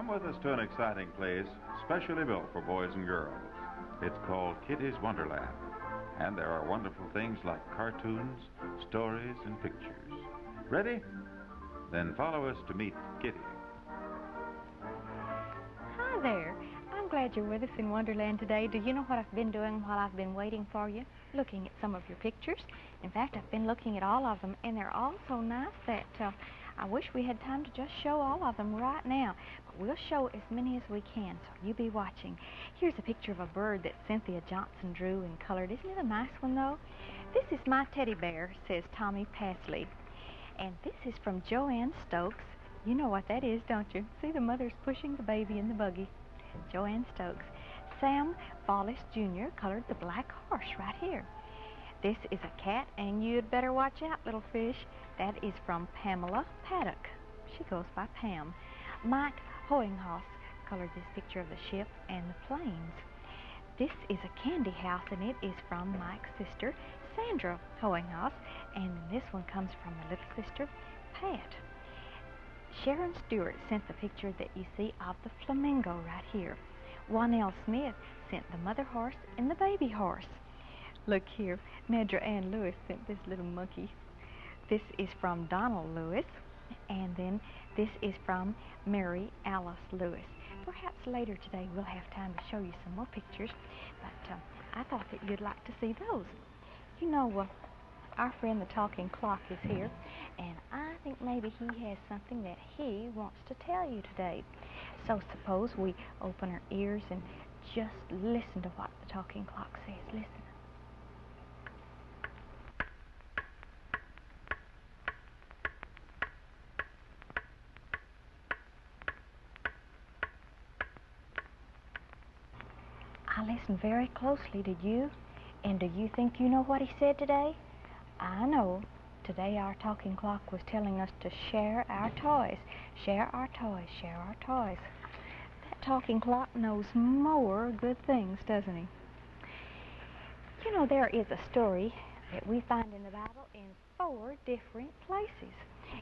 with us to an exciting place specially built for boys and girls. It's called Kittys Wonderland, and there are wonderful things like cartoons, stories, and pictures. Ready? Then follow us to meet Kitty. Hi there. I'm glad you're with us in Wonderland today. Do you know what I've been doing while I've been waiting for you? Looking at some of your pictures. In fact, I've been looking at all of them, and they're all so nice that I wish we had time to just show all of them right now. But we'll show as many as we can, so you be watching. Here's a picture of a bird that Cynthia Johnson drew and colored. Isn't it a nice one, though? This is my teddy bear, says Tommy Pasley. And this is from Joanne Stokes. You know what that is, don't you? See, the mother's pushing the baby in the buggy. Joanne Stokes. Sam Follis Jr. colored the black horse right here. This is a cat, and you'd better watch out, little fish. That is from Pamela Paddock. She goes by Pam. Mike Hoinghaus colored this picture of the ship and the planes. This is a candy house, and it is from Mike's sister, Sandra Hoinghaus, and then this one comes from the little sister, Pat. Sharon Stewart sent the picture that you see of the flamingo right here. Wanell Smith sent the mother horse and the baby horse. Look here, Nedra Ann Lewis sent this little monkey. This is from Donald Lewis, and then this is from Mary Alice Lewis. Perhaps later today we'll have time to show you some more pictures, but I thought that you'd like to see those. You know, our friend the talking clock is here, and I think maybe he has something that he wants to tell you today. So suppose we open our ears and just listen to what the talking clock says. Listen. I listened very closely, did you? And do you think you know what he said today? I know. Today our talking clock was telling us to share our toys. Share our toys, share our toys. That talking clock knows more good things, doesn't he? You know, there is a story that we find in the Bible in 4 different places.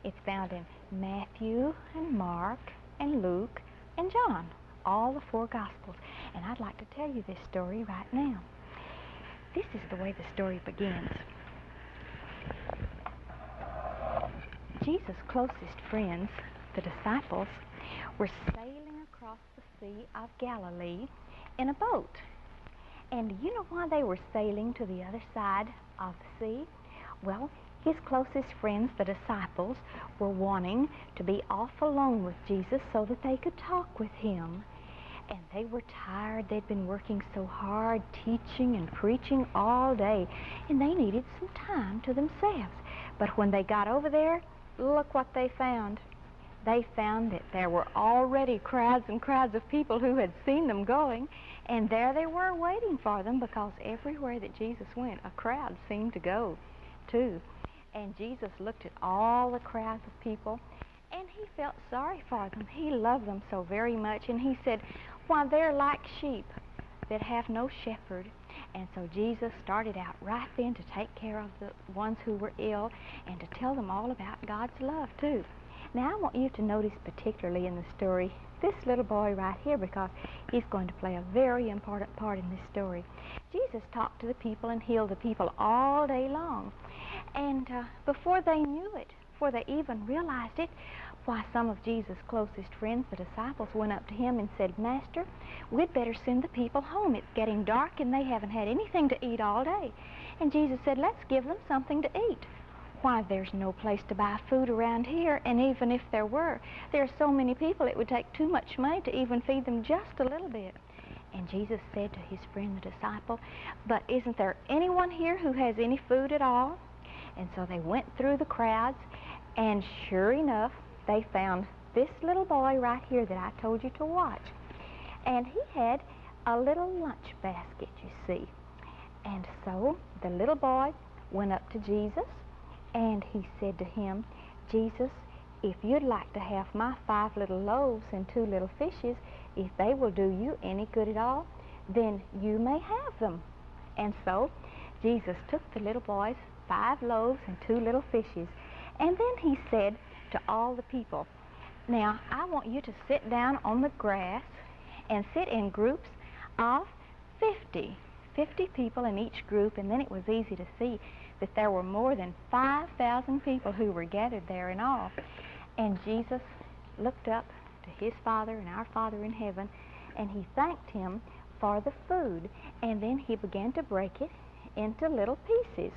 It's found in Matthew and Mark and Luke and John, all the 4 Gospels. And I'd like to tell you this story right now. This is the way the story begins. Jesus' closest friends, the disciples, were sailing across the Sea of Galilee in a boat. And you know why they were sailing to the other side of the sea? Well, his closest friends, the disciples, were wanting to be off alone with Jesus so that they could talk with him. And they were tired. They'd been working so hard, teaching and preaching all day, and they needed some time to themselves. But when they got over there, look what they found. They found that there were already crowds and crowds of people who had seen them going, and there they were waiting for them, because everywhere that Jesus went, a crowd seemed to go too. And Jesus looked at all the crowds of people, and he felt sorry for them. He loved them so very much, and he said, "Why, they're like sheep that have no shepherd." And so Jesus started out right then to take care of the ones who were ill and to tell them all about God's love too. Now I want you to notice particularly in the story this little boy right here, because he's going to play a very important part in this story. Jesus talked to the people and healed the people all day long. And before they knew it, before they even realized it, why, some of Jesus' closest friends, the disciples, went up to him and said, "Master, we'd better send the people home. It's getting dark and they haven't had anything to eat all day." And Jesus said, "Let's give them something to eat." Why, there's no place to buy food around here, and even if there were, there are so many people it would take too much money to even feed them just a little bit. And Jesus said to his friend, the disciple, "But isn't there anyone here who has any food at all?" And so they went through the crowds, and sure enough, they found this little boy right here that I told you to watch. And he had a little lunch basket, you see. And so the little boy went up to Jesus, and he said to him, "Jesus, if you'd like to have my 5 little loaves and 2 little fishes, if they will do you any good at all, then you may have them." And so Jesus took the little boy's 5 loaves and 2 little fishes, and then he said to all the people, Now, I want you to sit down on the grass and sit in groups of 50. 50 people in each group, and then it was easy to see that there were more than 5,000 people who were gathered there in all. And Jesus looked up to his Father and our Father in heaven, and he thanked him for the food. And then he began to break it into little pieces.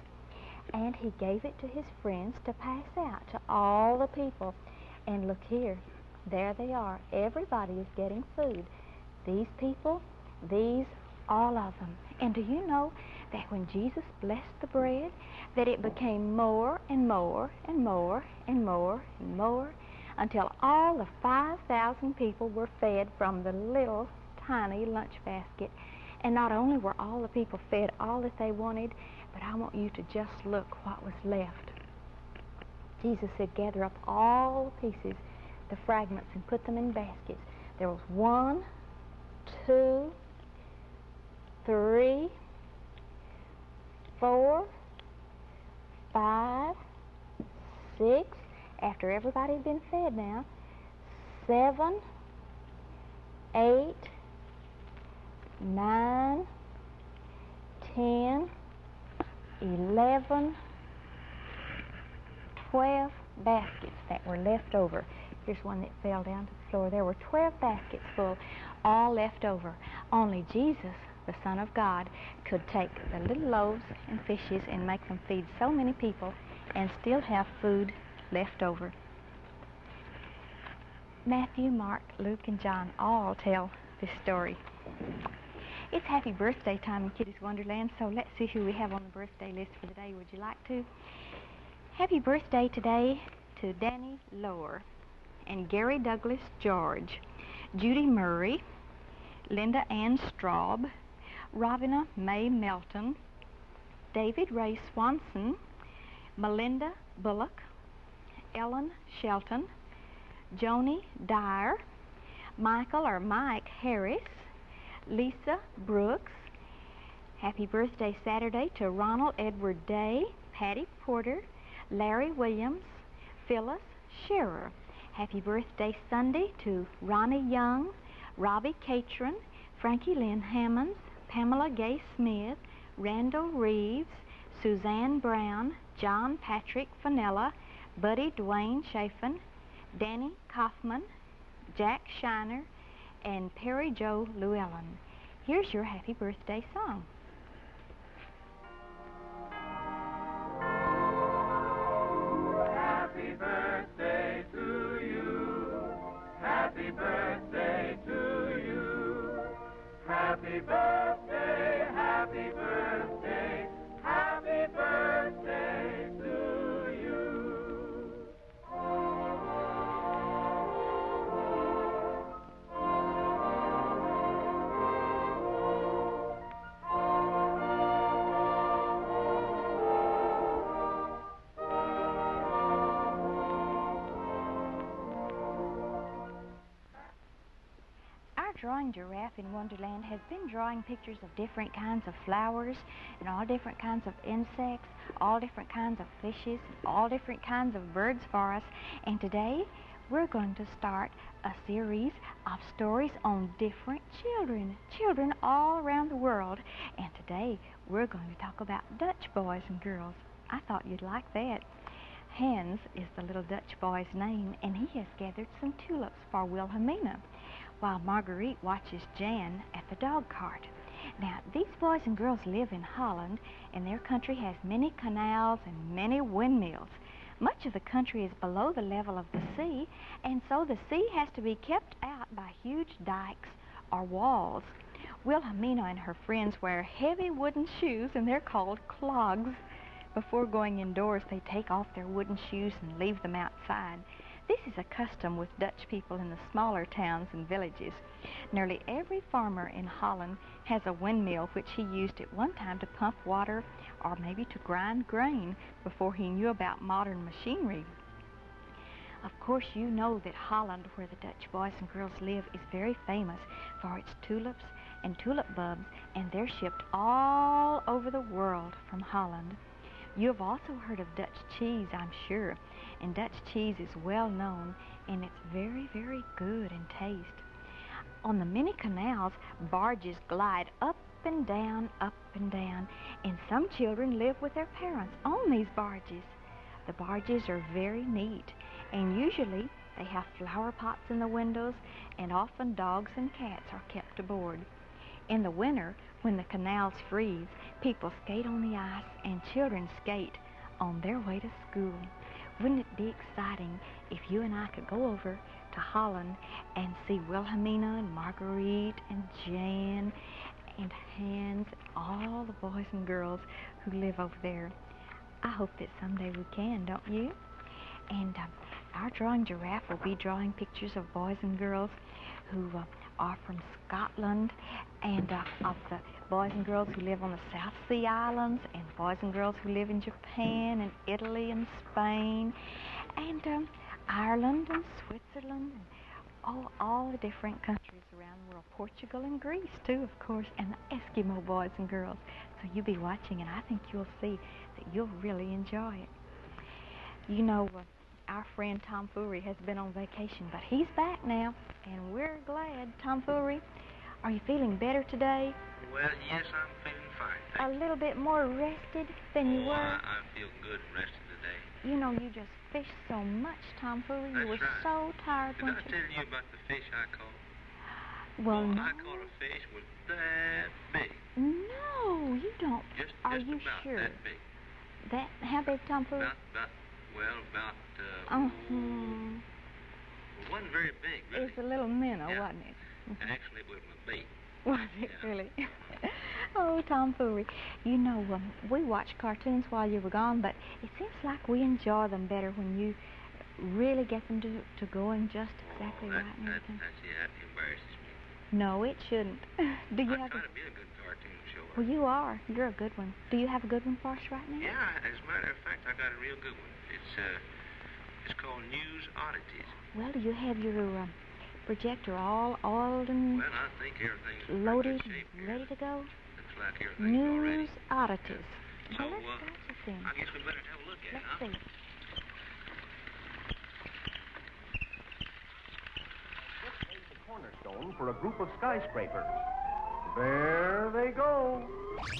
And he gave it to his friends to pass out to all the people. And look here, there they are. Everybody is getting food. These people, these, all of them. And do you know that when Jesus blessed the bread, that it became more and more and more and more and more until all the 5,000 people were fed from the little tiny lunch basket. And not only were all the people fed all that they wanted, but I want you to just look what was left. Jesus said, gather up all the pieces, the fragments, and put them in baskets. There was 1, 2, 3, 4, 5, 6, after everybody had been fed now, 7, 8, 9, 10, 11, 12 baskets that were left over. Here's one that fell down to the floor. There were 12 baskets full, all left over. Only Jesus, the Son of God, could take the little loaves and fishes and make them feed so many people and still have food left over. Matthew, Mark, Luke, and John all tell this story. It's happy birthday time in Kittys Wonderland, so let's see who we have on the birthday list for the day. Would you like to? Happy birthday today to Danny Lohr and Gary Douglas George, Judy Murray, Linda Ann Straub, Robina May Melton, David Ray Swanson, Melinda Bullock, Ellen Shelton, Joni Dyer, Michael or Mike Harris, Lisa Brooks. Happy birthday Saturday to Ronald Edward Day, Patty Porter, Larry Williams, Phyllis Scherer. Happy birthday Sunday to Ronnie Young, Robbie Catron, Frankie Lynn Hammonds, Pamela Gay Smith, Randall Reeves, Suzanne Brown, John Patrick Fenella, Buddy Dwayne Chafin, Danny Kaufman, Jack Shiner, and Perry Jo Llewellyn. Here's your happy birthday song. Happy birthday to you. Happy birthday to you. Happy birthday, happy birthday, happy birthday to you. Drawing Giraffe in Wonderland has been drawing pictures of different kinds of flowers and all different kinds of insects, all different kinds of fishes, all different kinds of birds for us. And today we're going to start a series of stories on different children all around the world. And today we're going to talk about Dutch boys and girls. I thought you'd like that. Hans is the little Dutch boy's name, and he has gathered some tulips for Wilhelmina, while Marguerite watches Jan at the dog cart. Now, these boys and girls live in Holland, and their country has many canals and many windmills. Much of the country is below the level of the sea, and so the sea has to be kept out by huge dikes or walls. Wilhelmina and her friends wear heavy wooden shoes, and they're called clogs. Before going indoors, they take off their wooden shoes and leave them outside. This is a custom with Dutch people in the smaller towns and villages. Nearly every farmer in Holland has a windmill which he used at one time to pump water or maybe to grind grain before he knew about modern machinery. Of course, you know that Holland, where the Dutch boys and girls live, is very famous for its tulips and tulip bulbs, and they're shipped all over the world from Holland. You've also heard of Dutch cheese, I'm sure, and Dutch cheese is well known, and it's very, very good in taste. On the many canals, barges glide up and down, and some children live with their parents on these barges. The barges are very neat, and usually they have flower pots in the windows, and often dogs and cats are kept aboard. In the winter, when the canals freeze, people skate on the ice, and children skate on their way to school. Wouldn't it be exciting if you and I could go over to Holland and see Wilhelmina and Marguerite and Jan and Hans, all the boys and girls who live over there? I hope that someday we can, don't you? And our drawing giraffe will be drawing pictures of boys and girls who are from Scotland, and of the boys and girls who live on the South Sea Islands, and boys and girls who live in Japan and Italy and Spain and Ireland and Switzerland and all the different countries around the world. Portugal and Greece too, of course, and the Eskimo boys and girls. So you'll be watching, and I think you'll see that you'll really enjoy it. You know, our friend Tom Foory has been on vacation, but he's back now, and we're glad. Tom Foory, are you feeling better today? Well, yes, I'm feeling fine. A little bit more rested than you were? I feel good and rested today. You know, you just fished so much, Tom Foory. You were right. so tired, Did weren't I you? tell you about the fish I caught? Well, no. I caught a fish was that big. No, you don't. Are Just you about sure? that big. How big, Tom Foory? About Uh-huh. It wasn't very big, really. It's a little minnow, Yeah. wasn't it? Actually, it was my bait. Was it Yeah. really? Oh, Tom Foory, you know, we watched cartoons while you were gone, but it seems like we enjoy them better when you really get them to going just exactly right and everything. That embarrasses me. No, it shouldn't. Do you I have try to be a good cartoon show. Well, you are. You're a good one. Do you have a good one for us right now? Yeah, as a matter of fact, I got a real good one. It's called News Oddities. Well, do you have your projector all oiled and Well, I think everything's loaded in good shape and here. ready to go? Looks like everything's all ready. News Oddities. So, Well, let's watch it then. I guess we better have a look at it, Let's huh? see. This lays the cornerstone for a group of skyscrapers. There they go.